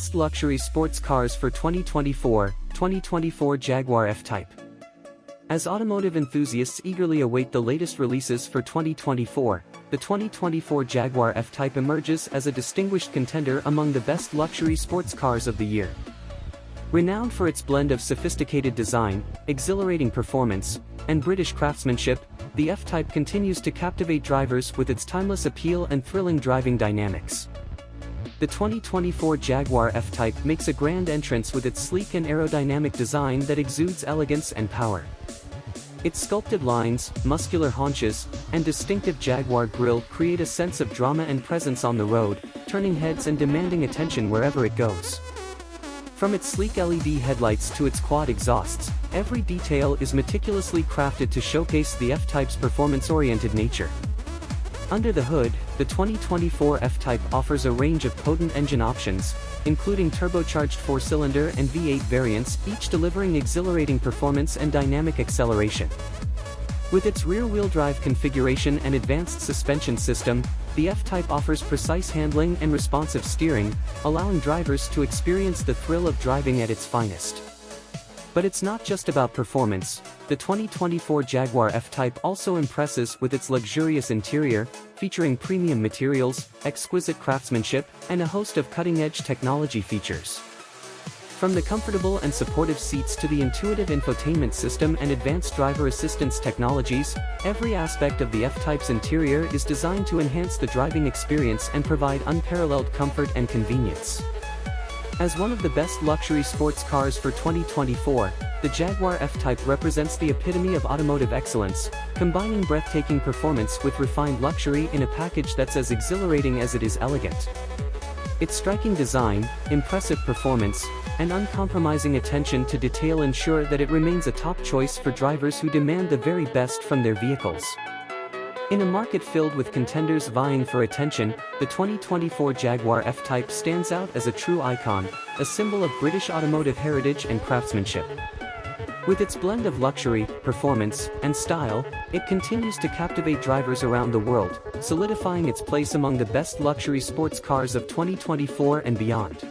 Best Luxury Sports Cars for 2024 Jaguar F-Type. As automotive enthusiasts eagerly await the latest releases for 2024, the 2024 Jaguar F-Type emerges as a distinguished contender among the best luxury sports cars of the year. Renowned for its blend of sophisticated design, exhilarating performance, and British craftsmanship, the F-Type continues to captivate drivers with its timeless appeal and thrilling driving dynamics. The 2024 Jaguar F-Type makes a grand entrance with its sleek and aerodynamic design that exudes elegance and power. Its sculpted lines, muscular haunches, and distinctive Jaguar grille create a sense of drama and presence on the road, turning heads and demanding attention wherever it goes. From its sleek LED headlights to its quad exhausts, every detail is meticulously crafted to showcase the F-Type's performance-oriented nature. Under the hood, the 2024 F-Type offers a range of potent engine options, including turbocharged 4-cylinder and V8 variants, each delivering exhilarating performance and dynamic acceleration. With its rear-wheel drive configuration and advanced suspension system, the F-Type offers precise handling and responsive steering, allowing drivers to experience the thrill of driving at its finest. But it's not just about performance. The 2024 Jaguar F-Type also impresses with its luxurious interior, featuring premium materials, exquisite craftsmanship, and a host of cutting-edge technology features. From the comfortable and supportive seats to the intuitive infotainment system and advanced driver assistance technologies, every aspect of the F-Type's interior is designed to enhance the driving experience and provide unparalleled comfort and convenience. As one of the best luxury sports cars for 2024, the Jaguar F-Type represents the epitome of automotive excellence, combining breathtaking performance with refined luxury in a package that's as exhilarating as it is elegant. Its striking design, impressive performance, and uncompromising attention to detail ensure that it remains a top choice for drivers who demand the very best from their vehicles. In a market filled with contenders vying for attention, the 2024 Jaguar F-Type stands out as a true icon, a symbol of British automotive heritage and craftsmanship. With its blend of luxury, performance, and style, it continues to captivate drivers around the world, solidifying its place among the best luxury sports cars of 2024 and beyond.